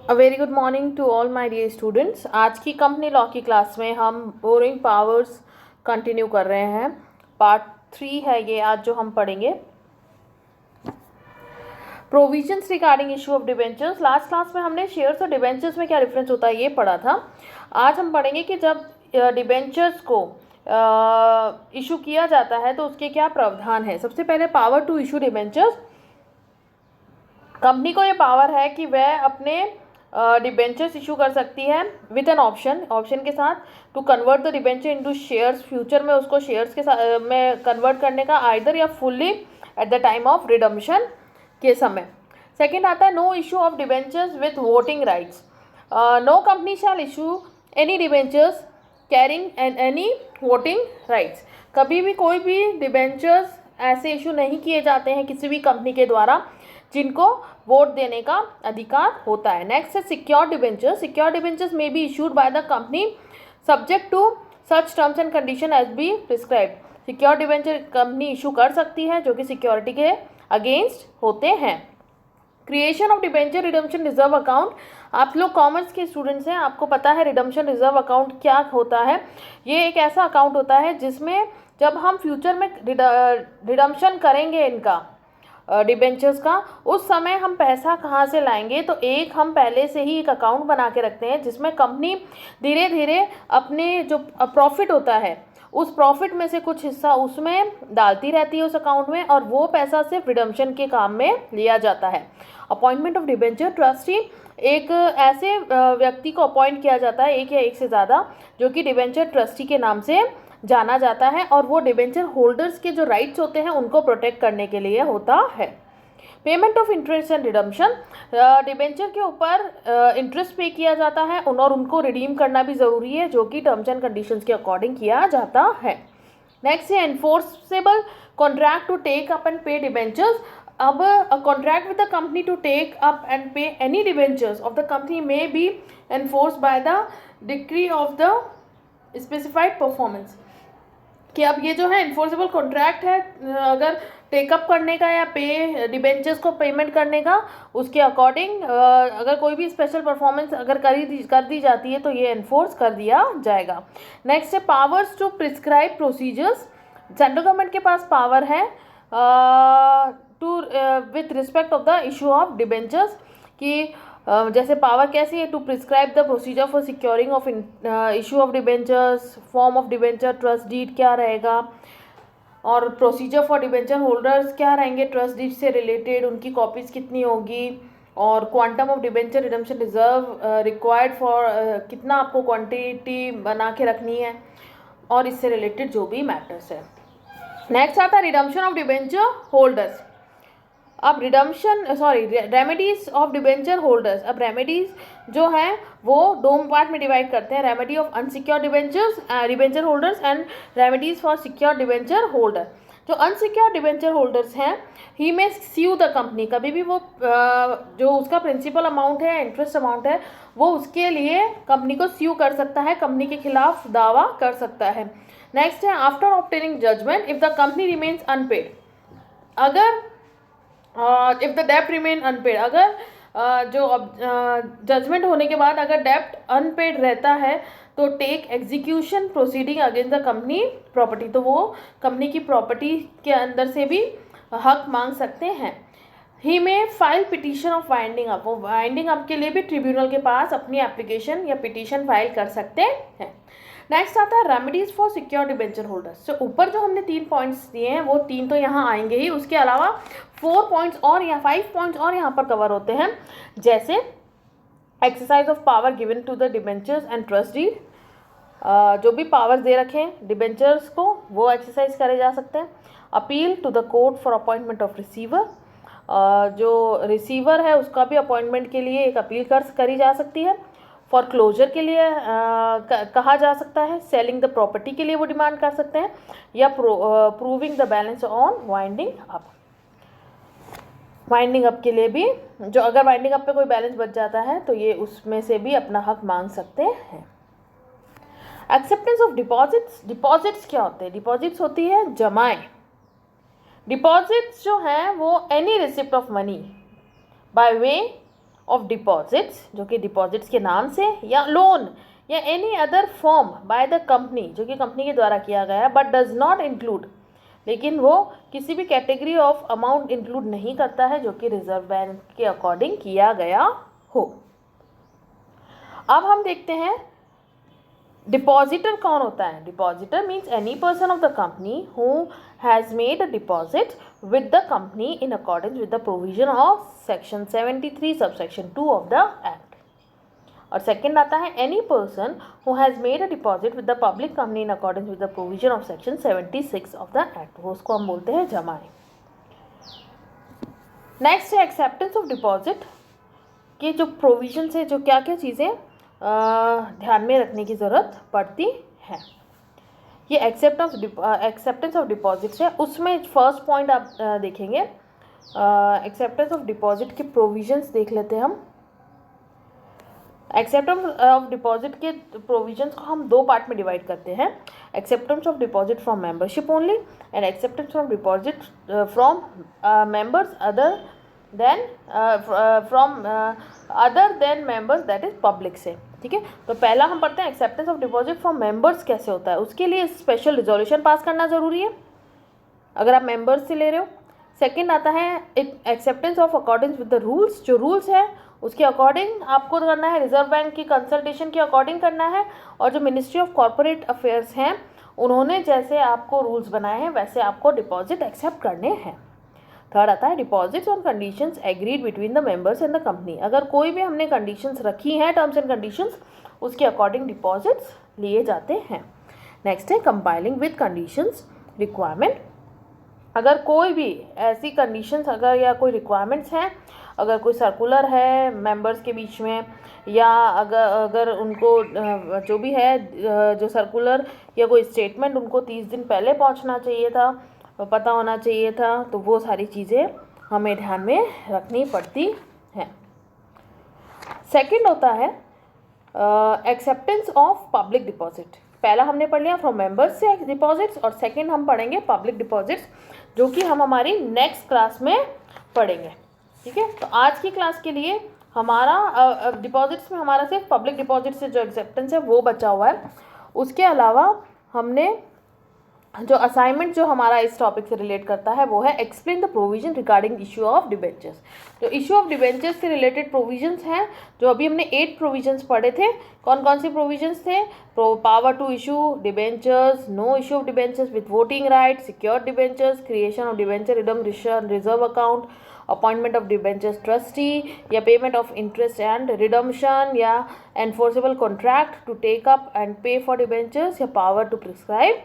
A very good morning to all my dear students. आज की company law की class में हम बोरोइंग पावर्स कंटिन्यू कर रहे हैं। पार्ट 3 है ये आज जो हम पढ़ेंगे। Provisions regarding issue of debentures. Last class में हमने शेयर्स और डिबेंचर्स में क्या डिफरेंस होता है ये पढ़ा था। आज हम पढ़ेंगे कि जब डिबेंचर्स को इशू किया जाता है तो उसके क्या प्रावधान है। सबसे पहले power to issue debentures. Company को ये पावर है कि वह अपने डिबेंचर्स इशू कर सकती है विद एन ऑप्शन के साथ to convert the debenture into shares. Future में उसको शेयर्स के साथ में कन्वर्ट करने का, आइदर या fully at the time of redemption के समय। सेकेंड आता है no issue of debentures with voting rights. No company shall issue any debentures carrying any voting rights. कभी भी कोई भी डिबेंचर्स ऐसे इशू नहीं किए जाते हैं किसी भी कंपनी के द्वारा जिनको वोट देने का अधिकार होता है। नेक्स्ट है सिक्योर्ड डिबेंचर्स। सिक्योर्ड डिबेंचर्स में be issued by the company subject to such terms and condition as be prescribed. Secured debenture company issue कर सकती है जो कि सिक्योरिटी के अगेंस्ट होते हैं। Creation of debenture redemption reserve account. आप लोग कॉमर्स के स्टूडेंट्स हैं, आपको पता है रिडम्पशन रिजर्व अकाउंट क्या होता है। ये एक ऐसा अकाउंट होता है जिसमें जब हम फ्यूचर में रिडम्पशन करेंगे इनका डिबेंचर्स का, उस समय हम पैसा कहाँ से लाएंगे, तो एक हम पहले से ही एक अकाउंट बना के रखते हैं जिसमें कंपनी धीरे धीरे अपने जो प्रॉफिट होता है उस प्रॉफिट में से कुछ हिस्सा उसमें डालती रहती है उस अकाउंट में, और वो पैसा सिर्फ रिडम्पशन के काम में लिया जाता है। Appointment of debenture trustee. एक ऐसे व्यक्ति को अपॉइंट किया जाता है, एक या एक से ज़्यादा, जो कि डिबेंचर ट्रस्टी के नाम से जाना जाता है, और वो डिबेंचर होल्डर्स के जो राइट्स होते हैं उनको प्रोटेक्ट करने के लिए होता है। Payment of interest and redemption. Debenture के ऊपर इंटरेस्ट पे किया जाता है और उनको रिडीम करना भी ज़रूरी है, जो कि टर्म्स एंड कंडीशंस के अकॉर्डिंग किया जाता है। नेक्स्ट है enforceable contract to take up and pay debentures. अब a contract with the company to take up and pay any debentures of the company may be enforced by the decree of the specified performance। कि अब ये जो है enforceable contract है, अगर take up करने का या पे डिबेंचर्स को पेमेंट करने का, उसके अकॉर्डिंग अगर कोई भी स्पेशल परफॉर्मेंस अगर कर दी जाती है तो ये इन्फोर्स कर दिया जाएगा। नेक्स्ट है powers to prescribe procedures. Central government के पास पावर है to with respect of the issue of debentures कि जैसे पावर कैसी है, to prescribe the procedure for securing of issue of debentures, form of debenture, trust deed क्या रहेगा, और प्रोसीजर फॉर डिबेंचर होल्डर्स क्या रहेंगे, ट्रस्ट डीड से रिलेटेड उनकी कॉपीज़ कितनी होगी, और quantum of debenture redemption reserve required for कितना आपको क्वांटिटी बना के रखनी है, और इससे रिलेटेड जो भी मैटर्स है। नेक्स्ट आता है रिडम्पशन ऑफ डिबेंचर होल्डर्स। अब रेमेडीज ऑफ डिबेंचर होल्डर्स। अब रेमेडीज जो हैं वो दो पार्ट में डिवाइड करते हैं, remedy of unsecured debenture holders and remedies for secured debenture holder. जो अनसिक्योर्ड डिबेंचर होल्डर्स हैं, ही में स्यू द कंपनी। कभी भी वो जो उसका प्रिंसिपल अमाउंट है, इंटरेस्ट अमाउंट है, वो उसके लिए कंपनी को स्यू कर सकता है, कंपनी के खिलाफ दावा कर सकता है। नेक्स्ट है after obtaining judgement if the company remains unpaid. अगर इफ द डेप्ट रिमेन अनपेड, अगर जो जजमेंट होने के बाद अगर डेप्ट अनपेड रहता है तो take execution proceeding against the company property, तो वो कंपनी की प्रॉपर्टी के अंदर से भी हक मांग सकते हैं। ही में file petition of winding up. वो वाइंडिंग अप के लिए भी ट्रिब्यूनल के पास अपनी एप्लीकेशन या पिटीशन फाइल कर सकते हैं। नेक्स्ट आता है remedies for secure debenture holders. तो ऊपर जो हमने 3 पॉइंट्स दिए हैं वो 3 तो यहाँ आएंगे ही, उसके अलावा 5 पॉइंट्स और यहाँ पर कवर होते हैं, जैसे exercise of power given to the debentures and trust deed. जो भी पावर्स दे रखे हैं डिबेंचर्स को वो एक्सरसाइज करे जा सकते हैं। Appeal to the court for appointment of receiver. जो रिसीवर है उसका भी अपॉइंटमेंट के लिए एक अपील करी जा सकती है। फॉर क्लोजर के लिए कहा जा सकता है। सेलिंग द प्रॉपर्टी के लिए वो डिमांड कर सकते हैं, या proving the balance on winding up. Winding up के लिए भी, जो अगर वाइंडिंग अप पे कोई बैलेंस बच जाता है तो ये उसमें से भी अपना हक मांग सकते हैं। Acceptance of deposits. डिपॉजिट्स क्या होते हैं? डिपॉजिट्स होती है जमाएं। डिपॉजिट्स जो हैं वो any receipt of money by way of deposits, जो कि डिपॉजिट्स के नाम से, या लोन या any other form by the company, जो कि कंपनी के द्वारा किया गया है, बट डज नॉट इंक्लूड, लेकिन वो किसी भी कैटेगरी ऑफ अमाउंट इंक्लूड नहीं करता है जो कि रिजर्व बैंक के अकॉर्डिंग किया गया हो। अब हम देखते हैं डिपॉजिटर कौन होता है। Depositor means any person of the company who has made a deposit with the company in accordance with the provision of section 73 subsection 2 of the act. और सेकंड आता है any person who has made a deposit with the public company in accordance with the provision of section 76 of the act, वो उसको हम बोलते हैं जमाए। Next है एक्सेप्टेंस ऑफ डिपॉजिट के जो प्रोविजन है, जो क्या क्या चीज़ें ध्यान में रखने की ज़रूरत पड़ती है। ये एक्सेप्टेंस ऑफ डिपॉजिट है, उसमें फर्स्ट पॉइंट आप देखेंगे एक्सेप्टेंस ऑफ डिपॉजिट के प्रोविजंस देख लेते हैं हम। एक्सेप्टेंस ऑफ डिपॉजिट के प्रोविजंस को हम दो पार्ट में डिवाइड करते हैं, acceptance of deposit from membership only and acceptance of deposit from members other than members that is public से। ठीक है, तो पहला हम पढ़ते हैं acceptance of deposit from members कैसे होता है। उसके लिए स्पेशल रिजोल्यूशन पास करना ज़रूरी है अगर आप मेंबर्स से ले रहे हो। सेकंड आता है acceptance of according with the rules, जो रूल्स है उसके अकॉर्डिंग आपको करना है, रिजर्व बैंक की कंसल्टेशन के अकॉर्डिंग करना है, और जो मिनिस्ट्री ऑफ कॉर्पोरेट अफेयर्स हैं उन्होंने जैसे आपको रूल्स बनाए हैं वैसे आपको डिपॉजिट एक्सेप्ट करने हैं। थर्ड आता है deposits on conditions agreed between the members and the company. अगर कोई भी हमने कंडीशंस रखी हैं, टर्म्स एंड कंडीशंस, उसके अकॉर्डिंग डिपॉजिट्स लिए जाते हैं। नेक्स्ट है कंपाइलिंग विद कंडीशंस रिक्वायरमेंट। अगर कोई भी ऐसी कंडीशंस अगर या कोई रिक्वायरमेंट्स हैं, अगर कोई सर्कुलर है मेंबर्स के बीच में, या अगर उनको जो भी है जो सर्कुलर या कोई स्टेटमेंट उनको 30 दिन पहले पहुंचना चाहिए था, पता होना चाहिए था, तो वो सारी चीज़ें हमें ध्यान में रखनी पड़ती हैं। सेकंड होता है एक्सेप्टेंस ऑफ पब्लिक डिपॉजिट। पहला हमने पढ़ लिया फ्रॉम मेंबर्स से डिपॉजिट्स, और सेकंड हम पढ़ेंगे पब्लिक डिपॉजिट्स, जो कि हम हमारी नेक्स्ट क्लास में पढ़ेंगे। ठीक है, तो आज की क्लास के लिए हमारा डिपॉजिट्स में हमारा सिर्फ पब्लिक डिपॉजिट से जो एक्सेप्टेंस है वो बचा हुआ है। उसके अलावा हमने जो असाइनमेंट जो हमारा इस टॉपिक से रिलेट करता है वो है explain the provision regarding issue of debentures. जो इशू ऑफ डिबेंचर्स से रिलेटेड प्रोविजंस हैं, जो अभी हमने 8 प्रोविजंस पढ़े थे, कौन कौन से प्रोविजंस थे? Power to issue debentures, no issue of debentures with voting right, secured debentures, creation of debenture reserve account, appointment of debentures trustee, या payment of interest and redemption, या enforceable contract to take up and pay for debentures, या power to prescribe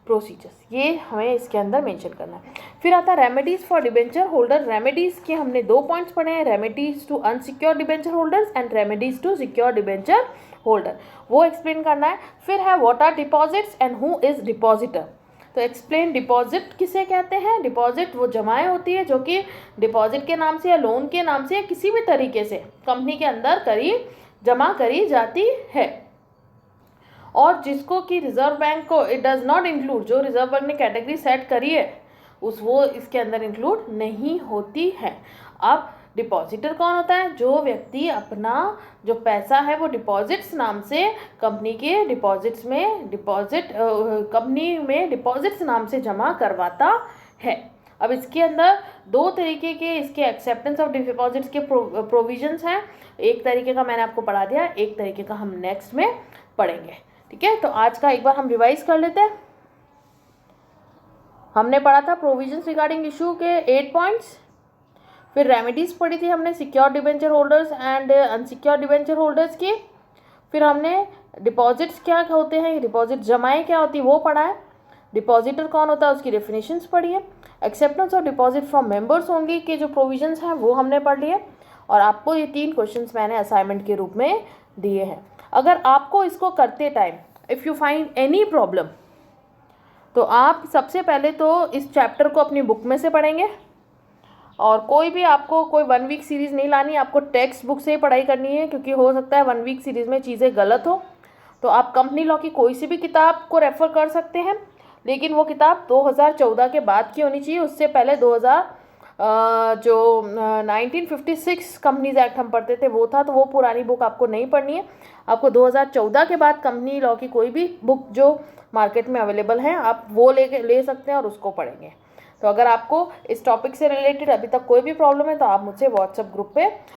procedures. ये हमें इसके अंदर mention करना है। फिर आता है remedies for debenture holder. Remedies के हमने 2 पॉइंट्स पढ़े हैं, remedies to unsecure debenture holders and remedies to secure debenture holder, वो एक्सप्लेन करना है। फिर है what are deposits and who is depositor. तो एक्सप्लेन डिपॉजिट किसे कहते हैं। डिपॉजिट वो जमाएं होती है जो कि डिपॉजिट के नाम से या लोन के नाम से या किसी भी तरीके से कंपनी के अंदर जमा करी जाती है, और जिसको कि रिजर्व बैंक को इट डज नॉट इंक्लूड, जो रिजर्व बैंक ने कैटेगरी सेट करी है वो इसके अंदर इंक्लूड नहीं होती है। अब डिपॉजिटर कौन होता है? जो व्यक्ति अपना जो पैसा है वो डिपॉजिट्स नाम से कंपनी के कंपनी में डिपॉजिट्स नाम से जमा करवाता है। अब इसके अंदर 2 तरीके के इसके एक्सेप्टेंस ऑफ डिपॉजिट्स के प्रोविजंस हैं। एक तरीके का मैंने आपको पढ़ा दिया, एक तरीके का हम नेक्स्ट में पढ़ेंगे। ठीक है, तो आज का एक बार हम रिवाइज कर लेते हैं। हमने पढ़ा था प्रोविजंस रिगार्डिंग इशू के 8 पॉइंट्स, फिर रेमेडीज पढ़ी थी हमने secure debenture holders and unsecure debenture holders की, फिर हमने डिपॉजिट्स क्या होते हैं, डिपॉजिट जमाएं क्या होती है वो पढ़ा है, डिपॉजिटर कौन होता है उसकी डेफिनेशंस पढ़ी है, acceptance of deposit from members only के जो प्रोविजंस हैं वो हमने पढ़ लिए, और आपको ये 3 क्वेश्चंस मैंने असाइनमेंट के रूप में दिए हैं। अगर आपको इसको करते time if you find any problem, तो आप सबसे पहले तो इस चैप्टर को अपनी बुक में से पढ़ेंगे, और कोई भी आपको कोई 1 वीक सीरीज़ नहीं लानी, आपको टेक्स्ट बुक से ही पढ़ाई करनी है, क्योंकि हो सकता है 1 वीक सीरीज़ में चीज़ें गलत हो। तो आप कंपनी लॉ की कोई सी भी किताब को रेफ़र कर सकते हैं, लेकिन वो किताब 2014 के बाद की होनी चाहिए, उससे पहले जो 1956 कंपनीज एक्ट हम पढ़ते थे वो था, तो वो पुरानी बुक आपको नहीं पढ़नी है। आपको 2014 के बाद कंपनी लॉ की कोई भी बुक जो मार्केट में अवेलेबल है आप वो ले सकते हैं और उसको पढ़ेंगे। तो अगर आपको इस टॉपिक से रिलेटेड अभी तक कोई भी प्रॉब्लम है तो आप मुझसे व्हाट्सएप ग्रुप पे